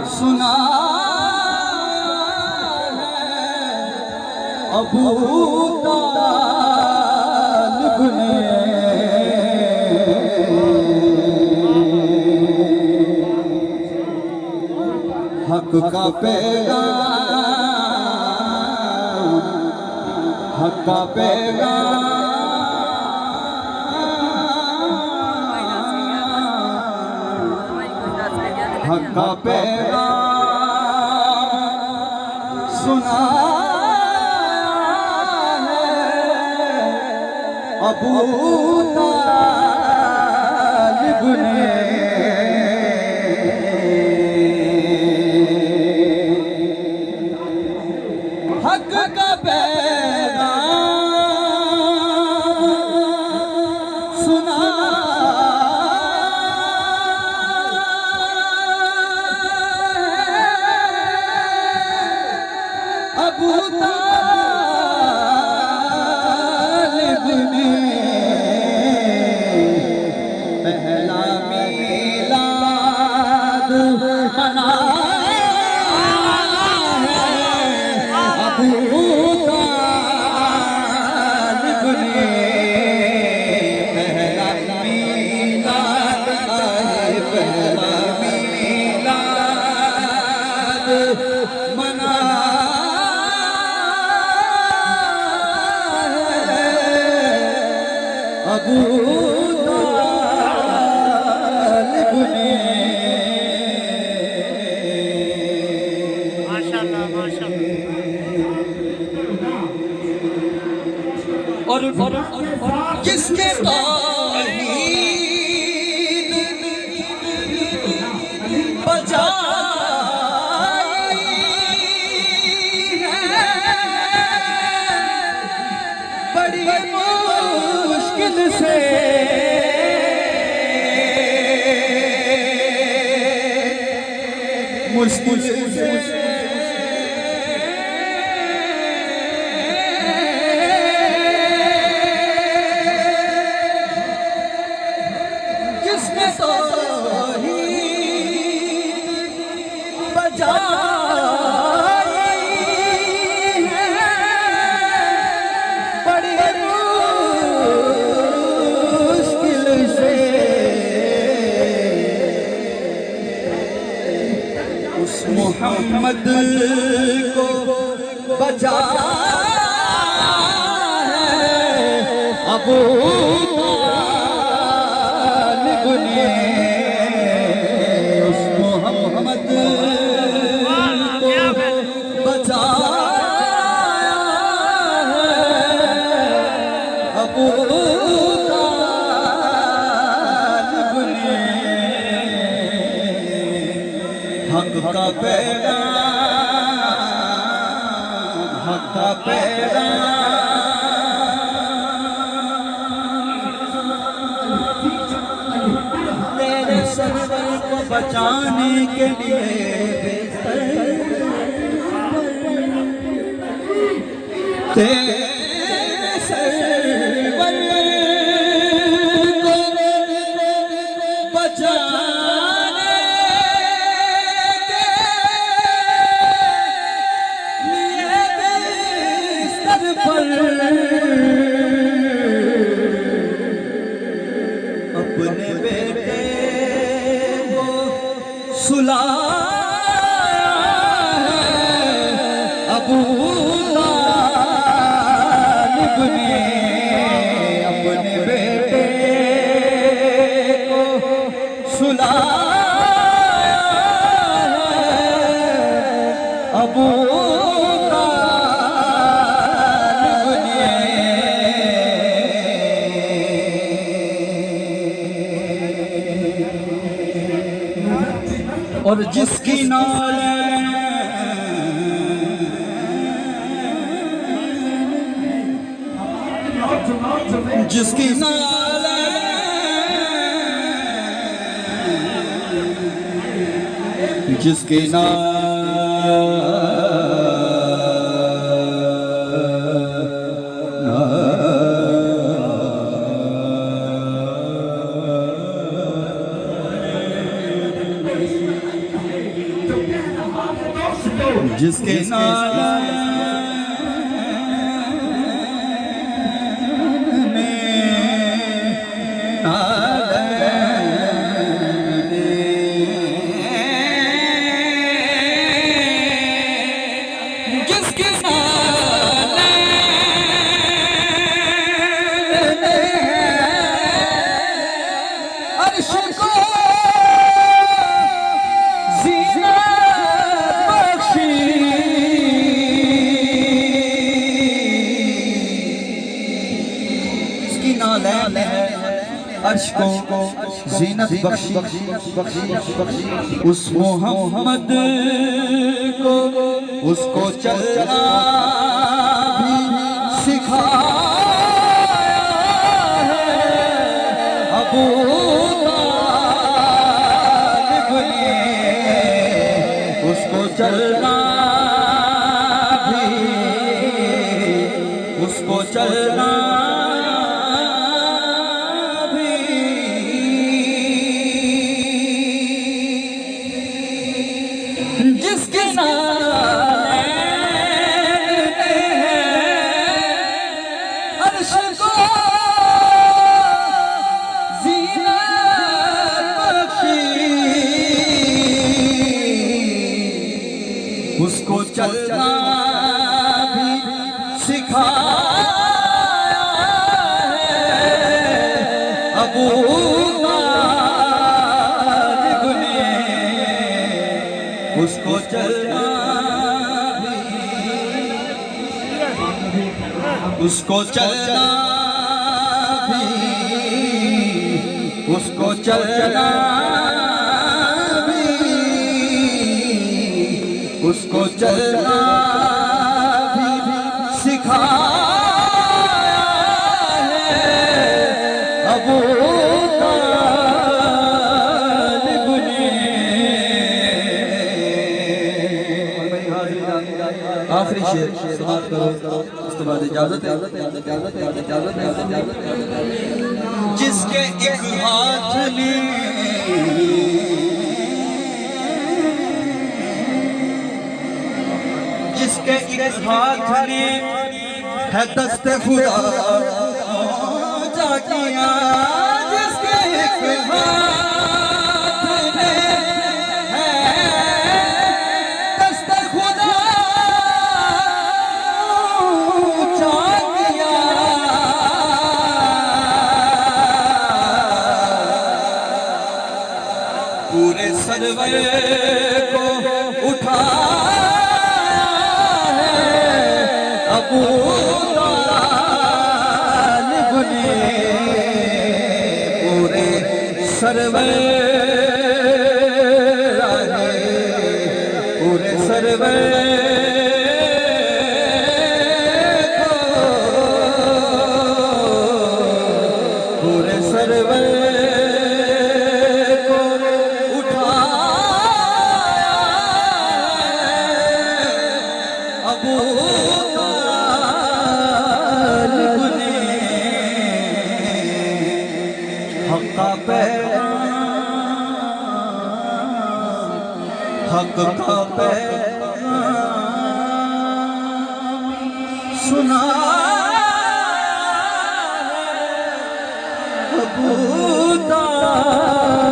सुना अबू तालिब ने हक का पैगाम हक का पैगाम हक का पैगाम सुना है अबू तालिब ने हक का पैगाम सुना अबू तालिब ने पहला मीलाद मनाया है अबू तालिब ने पहला मीलाद पहला मीलाद मनाया अबू तालिब ने माशाअल्लाह माशाअल्लाह और किसने तौहीद बजाई है बड़ी मुश्किल से मुश्किल से किसने तौहीद बजाई है बड़ी मुश्किल से उस मोहम्मद को बचाया है अबू तालिब ने उस मोहम्मद को बचाया है अबू तालिब ने हक का पैगाम हक का पैगाम तेरे सरवर को बचाने के लिए तेरे सरवर को बचाने के लिए बिस्तर पर अपने बेटे को सुलाया है अबू और जिसकी नाले जिसकी नाले जिसके जिसके अर्श को ज़ीनत बख्शी उस मोहम्मद को उसको चलना भी सिखाया है अबू तालिब ने उसको चलना भी उसको चलना जिसके नाले अर्श को ज़ीनत बख्शी उसको चलना भी सिखाया है अबू उसको चलना भी उसको चलना भी उसको चलना भी उसको चलना भी सिखाया है अबू आखिरी शेर समाप्त करो उसके बाद इजाजत है जिसके एक हाथ में जिसके एक हाथ में है दस्ते खुदा जा किया जिसके एक हाथ में है दस्ते खुदा पूरे सरवर को उठाया है अबू तालिब ने पूरे सरवर पूरे सरवर पूरे सरवर हक का पैगाम सुना अबू तालिब